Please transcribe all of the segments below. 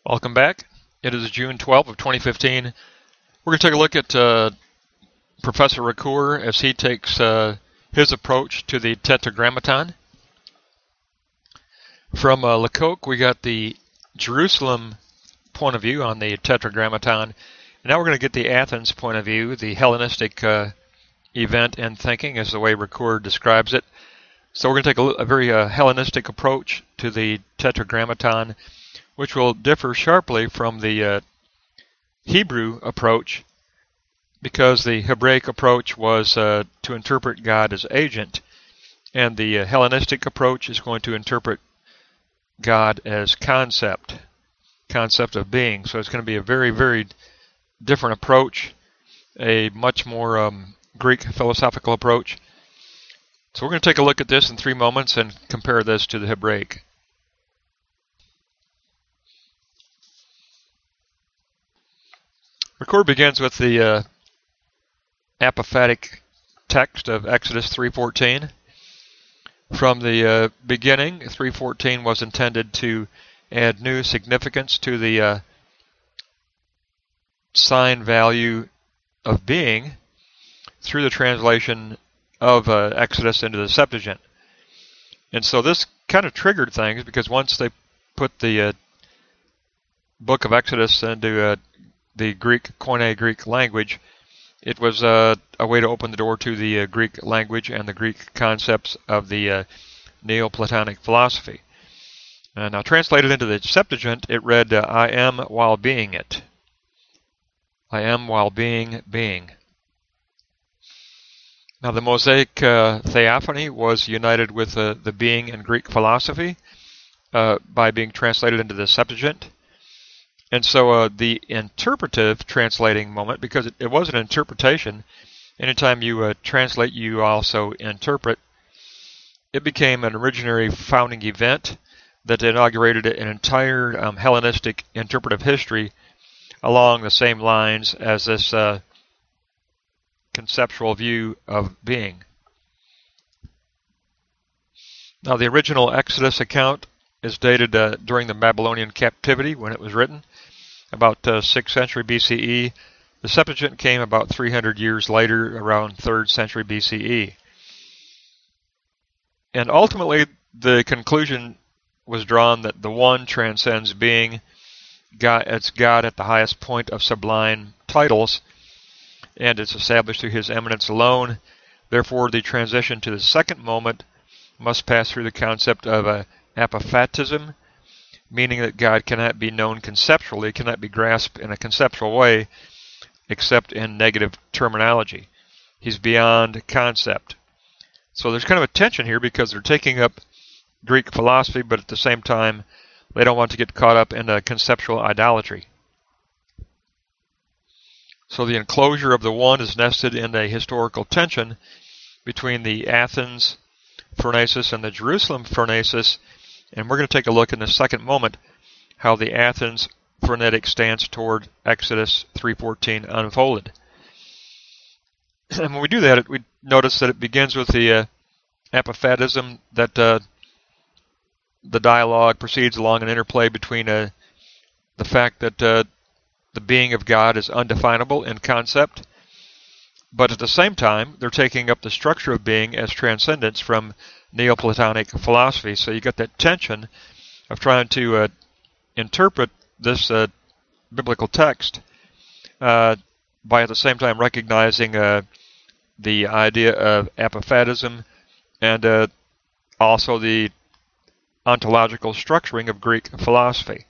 Welcome back. It is June 12th of 2015. We're going to take a look at Professor Ricoeur as he takes his approach to the Tetragrammaton. From Lacocque, we got the Jerusalem point of view on the Tetragrammaton. And now we're going to get the Athens point of view, the Hellenistic event and thinking, as the way Ricoeur describes it. So we're going to take a very Hellenistic approach to the Tetragrammaton, which will differ sharply from the Hebrew approach, because the Hebraic approach was to interpret God as agent, and the Hellenistic approach is going to interpret God as concept of being. So it's going to be a very, very different approach, a much more Greek philosophical approach. So we're going to take a look at this in 3 moments and compare this to the Hebraic. Ricoeur begins with the apophatic text of Exodus 3:14. From the beginning, 3:14 was intended to add new significance to the sign value of being through the translation of Exodus into the Septuagint. And so this kind of triggered things, because once they put the book of Exodus into the Greek, Koine Greek language, it was a way to open the door to the Greek language and the Greek concepts of the Neoplatonic philosophy. Now translated into the Septuagint, it read, I am while being it. I am while being being. Now the Mosaic theophany was united with the being in Greek philosophy by being translated into the Septuagint. And so the interpretive translating moment, because it was an interpretation, anytime you translate, you also interpret, it became an originary founding event that inaugurated an entire Hellenistic interpretive history along the same lines as this conceptual view of being. Now the original Exodus account is dated during the Babylonian captivity when it was written, about 6th century BCE. The Septuagint came about 300 years later, around 3rd century BCE. And ultimately, the conclusion was drawn that the One transcends being. It's God at the highest point of sublime titles, and it's established through His eminence alone. Therefore, the transition to the second moment must pass through the concept of apophatism, meaning that God cannot be known conceptually, cannot be grasped in a conceptual way, except in negative terminology. He's beyond concept. So there's kind of a tension here, because they're taking up Greek philosophy, but at the same time, they don't want to get caught up in a conceptual idolatry. So the enclosure of the One is nested in a historical tension between the Athens phronesis and the Jerusalem phronesis. And we're going to take a look in the second moment how the Athens phonetic stance toward Exodus 3:14 unfolded. And when we do that, we notice that it begins with the apophatism, that the dialogue proceeds along an interplay between the fact that the being of God is undefinable in concept, but at the same time, they're taking up the structure of being as transcendence from Neoplatonic philosophy. So you got that tension of trying to interpret this biblical text by at the same time recognizing the idea of apophatism and also the ontological structuring of Greek philosophy.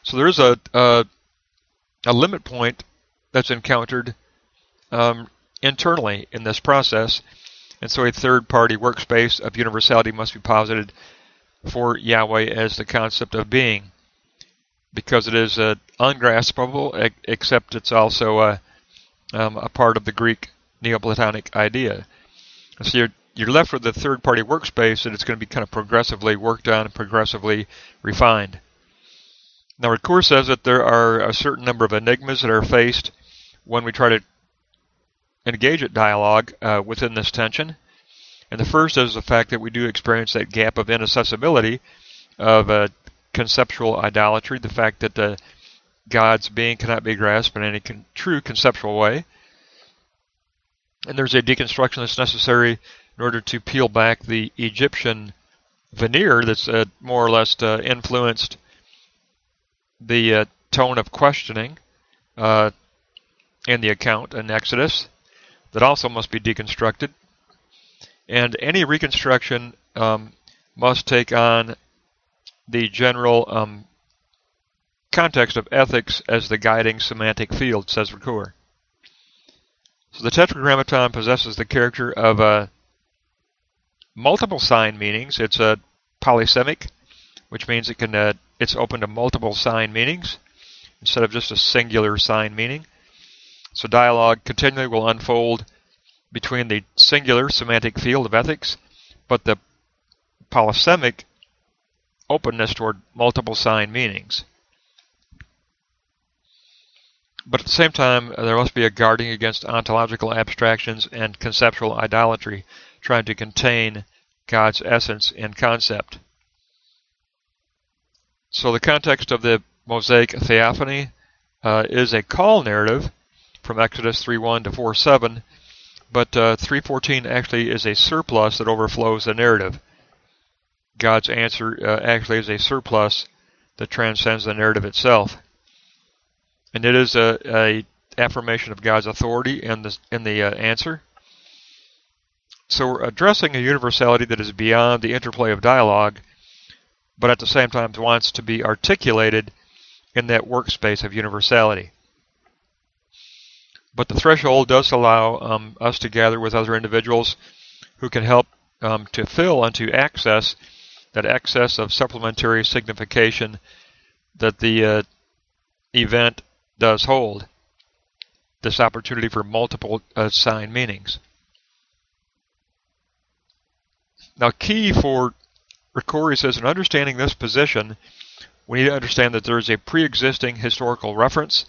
So there is a limit point that's encountered internally in this process. And so a third-party workspace of universality must be posited for Yahweh as the concept of being, because it is ungraspable, except it's also a part of the Greek Neoplatonic idea. So you're left with the third-party workspace, and it's going to be kind of progressively worked on and progressively refined. Now, Ricoeur says that there are a certain number of enigmas that are faced when we try to engage at dialogue within this tension. And the first is the fact that we do experience that gap of inaccessibility of conceptual idolatry, the fact that God's being cannot be grasped in any true conceptual way. And there's a deconstruction that's necessary in order to peel back the Egyptian veneer that's more or less influenced the tone of questioning in the account in Exodus, that also must be deconstructed. And any reconstruction must take on the general context of ethics as the guiding semantic field, says Ricoeur. So the Tetragrammaton possesses the character of multiple sign meanings. It's a polysemic, which means it's open to multiple sign meanings instead of just a singular sign meaning. So dialogue continually will unfold between the singular semantic field of ethics, but the polysemic openness toward multiple sign meanings. But at the same time, there must be a guarding against ontological abstractions and conceptual idolatry, trying to contain God's essence in concept. So the context of the Mosaic theophany is a call narrative from Exodus 3:1 to 4:7, but 3:14 actually is a surplus that overflows the narrative. God's answer actually is a surplus that transcends the narrative itself. And it is a affirmation of God's authority in the answer. So we're addressing a universality that is beyond the interplay of dialogue, but at the same time wants to be articulated in that workspace of universality. But the threshold does allow us to gather with other individuals who can help to fill and to access that excess of supplementary signification that the event does hold, this opportunity for multiple sign meanings. Now, key for Ricoeur, he says, in understanding this position, we need to understand that there is a pre-existing historical reference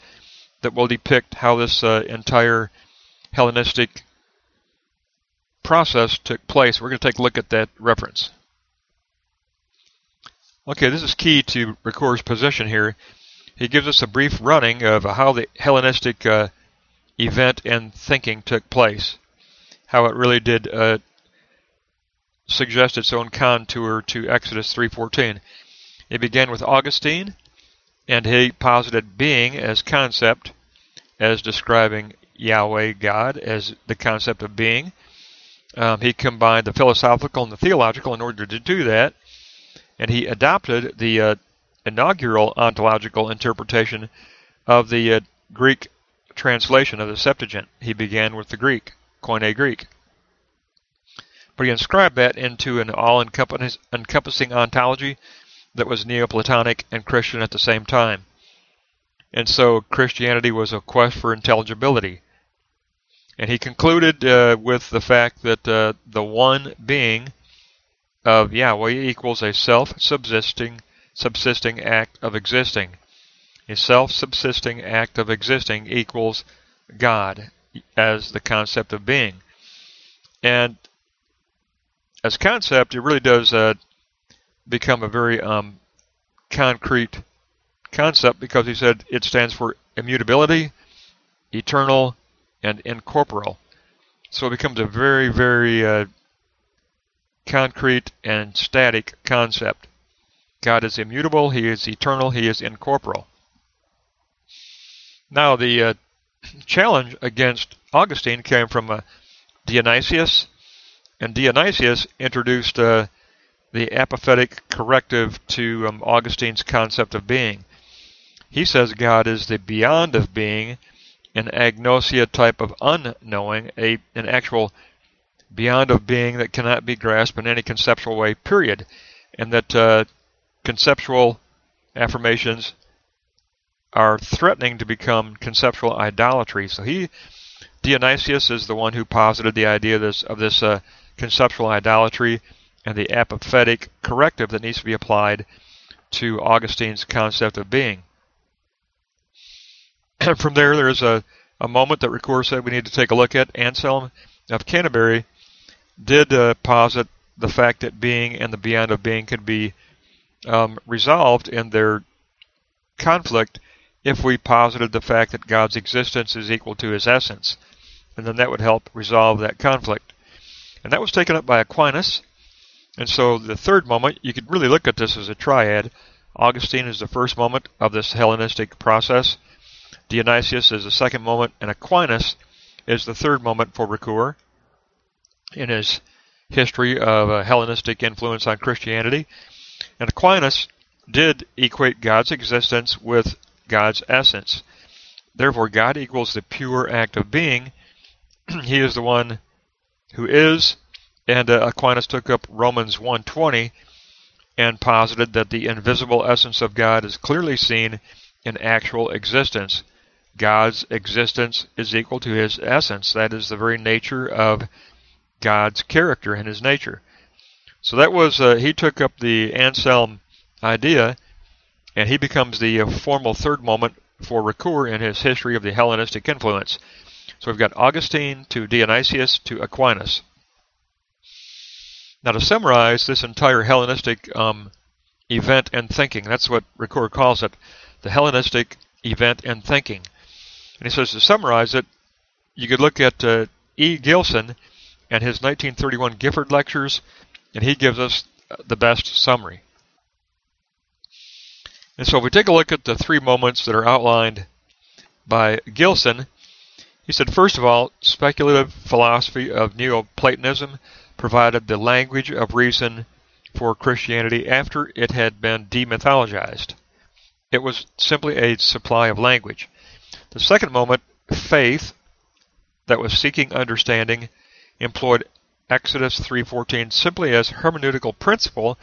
that will depict how this entire Hellenistic process took place. We're going to take a look at that reference. Okay, this is key to Ricoeur's position here. He gives us a brief running of how the Hellenistic event and thinking took place, how it really did suggest its own contour to Exodus 3:14. It began with Augustine, and he posited being as concept, as describing Yahweh, God, as the concept of being. He combined the philosophical and the theological in order to do that, and he adopted the inaugural ontological interpretation of the Greek translation of the Septuagint. He began with the Greek, Koine Greek. But he inscribed that into an all-encompassing ontology that was Neoplatonic and Christian at the same time. And so Christianity was a quest for intelligibility. And he concluded with the fact that the one being of Yahweh equals a self-subsisting act of existing. A self-subsisting act of existing equals God as the concept of being. And as concept, it really does become a very concrete concept, because he said it stands for immutability, eternal, and incorporeal. So it becomes a very, very concrete and static concept. God is immutable, he is eternal, he is incorporeal. Now the challenge against Augustine came from Dionysius, and Dionysius introduced the apophatic corrective to Augustine's concept of being. He says God is the beyond of being, an agnosia type of unknowing, an actual beyond of being that cannot be grasped in any conceptual way, period. And that conceptual affirmations are threatening to become conceptual idolatry. So Dionysius is the one who posited the idea of this conceptual idolatry and the apophatic corrective that needs to be applied to Augustine's concept of being. And from there's a moment that Ricoeur said we need to take a look at. Anselm of Canterbury did posit the fact that being and the beyond of being could be resolved in their conflict if we posited the fact that God's existence is equal to his essence. And then that would help resolve that conflict. And that was taken up by Aquinas. And so the third moment, you could really look at this as a triad. Augustine is the first moment of this Hellenistic process. Dionysius is the second moment, and Aquinas is the third moment for Ricoeur in his history of Hellenistic influence on Christianity. And Aquinas did equate God's existence with God's essence. Therefore, God equals the pure act of being. He is the one who is, and Aquinas took up Romans 1:20 and posited that the invisible essence of God is clearly seen in actual existence. God's existence is equal to his essence. That is the very nature of God's character and his nature. So that was, he took up the Anselm idea, and he becomes the formal third moment for Ricoeur in his history of the Hellenistic influence. So we've got Augustine to Dionysius to Aquinas. Now to summarize this entire Hellenistic event and thinking, that's what Ricoeur calls it, the Hellenistic event and thinking. And he says to summarize it, you could look at E. Gilson and his 1931 Gifford Lectures, and he gives us the best summary. And so if we take a look at the three moments that are outlined by Gilson, he said, first of all, speculative philosophy of Neoplatonism provided the language of reason for Christianity after it had been demythologized. It was simply a supply of language. The second moment, faith, that was seeking understanding, employed Exodus 3:14 simply as hermeneutical principle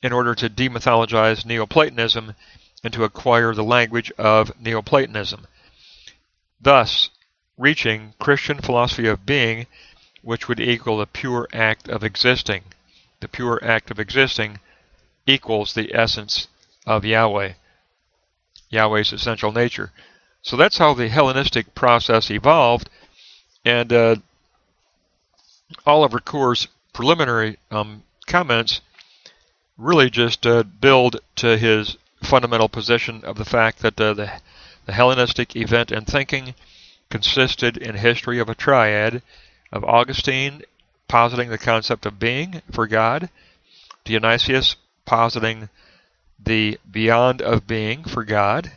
in order to demythologize Neoplatonism and to acquire the language of Neoplatonism, thus reaching Christian philosophy of being, which would equal the pure act of existing. The pure act of existing equals the essence of Yahweh, Yahweh's essential nature. So that's how the Hellenistic process evolved, and all of Ricoeur's preliminary comments really just build to his fundamental position of the fact that the Hellenistic event and thinking consisted in history of a triad of Augustine positing the concept of being for God, Dionysius positing the beyond of being for God,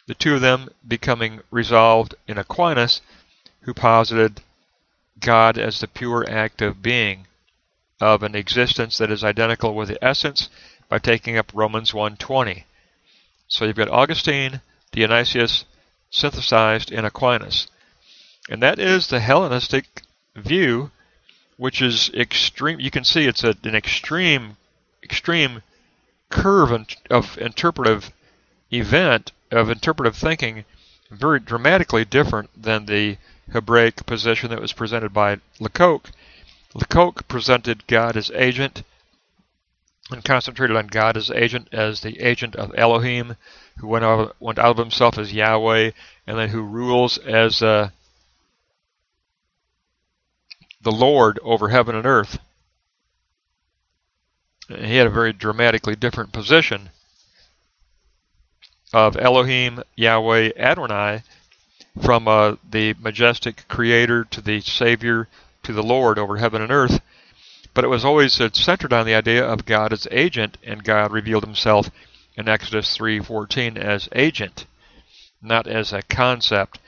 the two of them becoming resolved in Aquinas, who posited God as the pure act of being, of an existence that is identical with the essence, by taking up Romans 1:20. So you've got Augustine, Dionysius, synthesized in Aquinas. And that is the Hellenistic view, which is extreme. You can see it's an extreme curve of interpretive event, of interpretive thinking, very dramatically different than the Hebraic position that was presented by Lacocque. Lacocque presented God as agent and concentrated on God as agent, as the agent of Elohim, who went out of himself as Yahweh, and then who rules as the Lord over heaven and earth. And he had a very dramatically different position of Elohim, Yahweh, Adonai, from the majestic creator to the Savior to the Lord over heaven and earth. But it was always centered on the idea of God as agent, and God revealed himself in Exodus 3:14 as agent, not as a concept.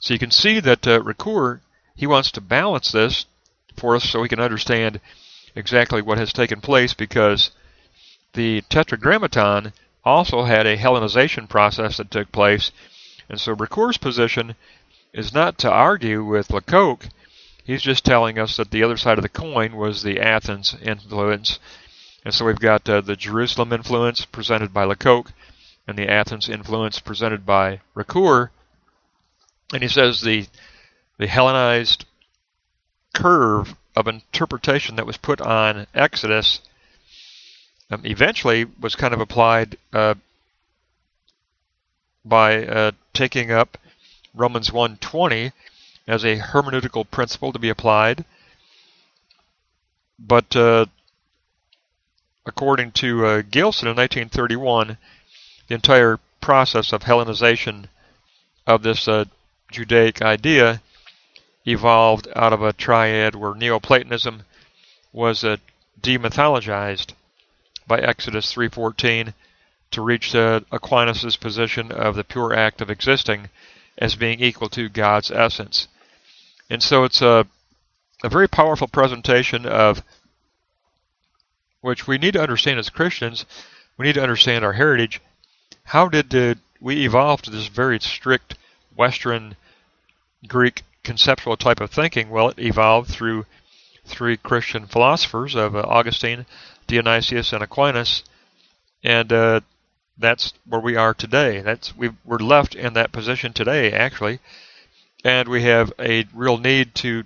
So you can see that Ricoeur, he wants to balance this for us so we can understand exactly what has taken place, because the Tetragrammaton also had a Hellenization process that took place. And so Ricoeur's position is not to argue with Lacocque. He's just telling us that the other side of the coin was the Athens influence. And so we've got the Jerusalem influence presented by Lacocque and the Athens influence presented by Ricoeur. And he says the Hellenized curve of interpretation that was put on Exodus eventually was kind of applied by taking up Romans 1:20 as a hermeneutical principle to be applied. But according to Gilson in 1931, the entire process of Hellenization of this Judaic idea evolved out of a triad where Neoplatonism was demythologized by Exodus 3:14 to reach Aquinas' position of the pure act of existing as being equal to God's essence. And so it's a very powerful presentation of which we need to understand as Christians. We need to understand our heritage. How did we evolve to this very strict Western Greek conceptual type of thinking? Well, it evolved through three Christian philosophers of Augustine, Dionysius, and Aquinas, and that's where we are today. We're left in that position today, actually, and we have a real need to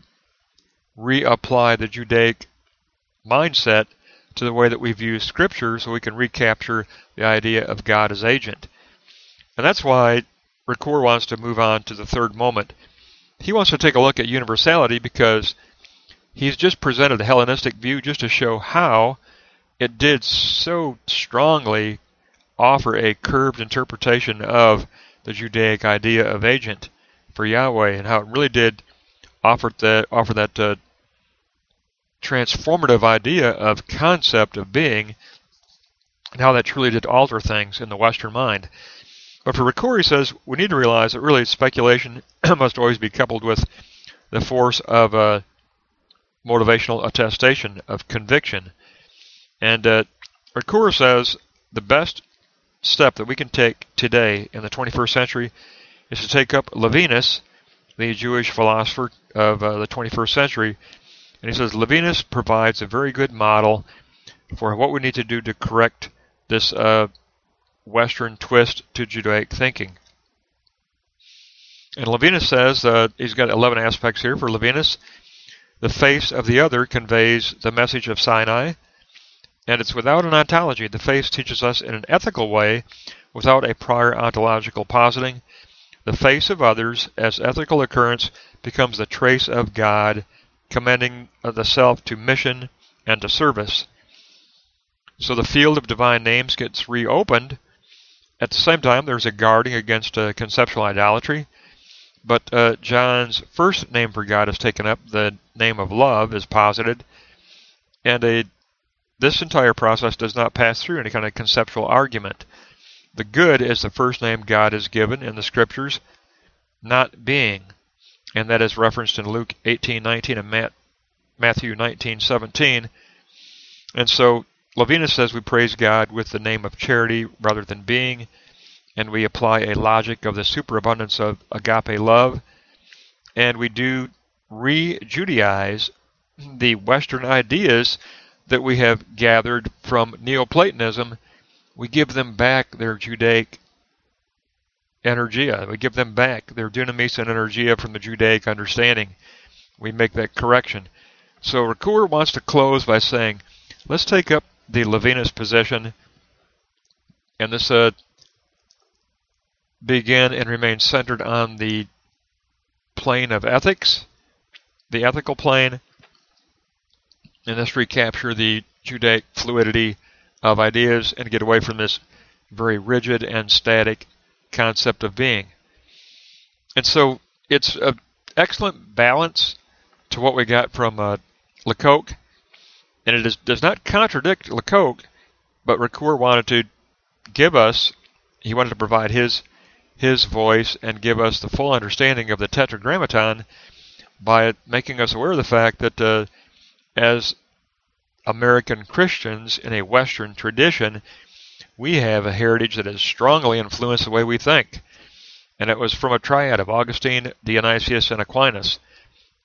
reapply the Judaic mindset to the way that we view Scripture so we can recapture the idea of God as agent. And that's why Ricoeur wants to move on to the third moment. He wants to take a look at universality because he's just presented the Hellenistic view just to show how it did so strongly offer a curved interpretation of the Judaic idea of agent for Yahweh, and how it really did offer that transformative idea of concept of being, and how that truly did alter things in the Western mind. But for Ricoeur, he says, we need to realize that really speculation must always be coupled with the force of motivational attestation, of conviction. And Ricoeur says the best step that we can take today in the 21st century is to take up Levinas, the Jewish philosopher of the 21st century. And he says Levinas provides a very good model for what we need to do to correct this Western twist to Judaic thinking. And Levinas says, he's got 11 aspects here for Levinas. The face of the other conveys the message of Sinai, and it's without an ontology. The face teaches us in an ethical way, without a prior ontological positing. The face of others, as ethical occurrence, becomes the trace of God, commending the self to mission and to service. So the field of divine names gets reopened. At the same time, there's a guarding against conceptual idolatry. But John's first name for God is taken up. The name of love is posited. And this entire process does not pass through any kind of conceptual argument. The good is the first name God is given in the Scriptures, not being. And that is referenced in Luke 18:19 and Matthew 19:17. And so Levinas says we praise God with the name of charity rather than being, and we apply a logic of the superabundance of agape love, and we do re-Judaize the Western ideas that we have gathered from Neoplatonism. We give them back their Judaic energia. We give them back their dunamis and energia from the Judaic understanding. We make that correction. So Ricoeur wants to close by saying, let's take up the Levinas position, and this begin and remain centered on the plane of ethics, the ethical plane, and let's recapture the Judaic fluidity of ideas and get away from this very rigid and static concept of being. And so it's an excellent balance to what we got from Lacocque, and it does not contradict Lacocque, but Ricoeur wanted to give us, he wanted to provide his voice and give us the full understanding of the Tetragrammaton by making us aware of the fact that as American Christians in a Western tradition, we have a heritage that has strongly influenced the way we think. And it was from a triad of Augustine, Dionysius, and Aquinas.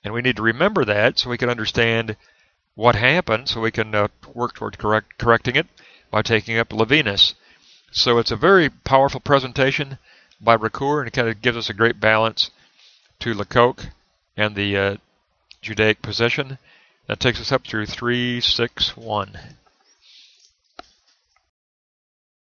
And we need to remember that so we can understand what happened, so we can work toward correcting it by taking up Levinas. So it's a very powerful presentation by Ricoeur, and it kind of gives us a great balance to Lacocque and the Judaic position. That takes us up through 361.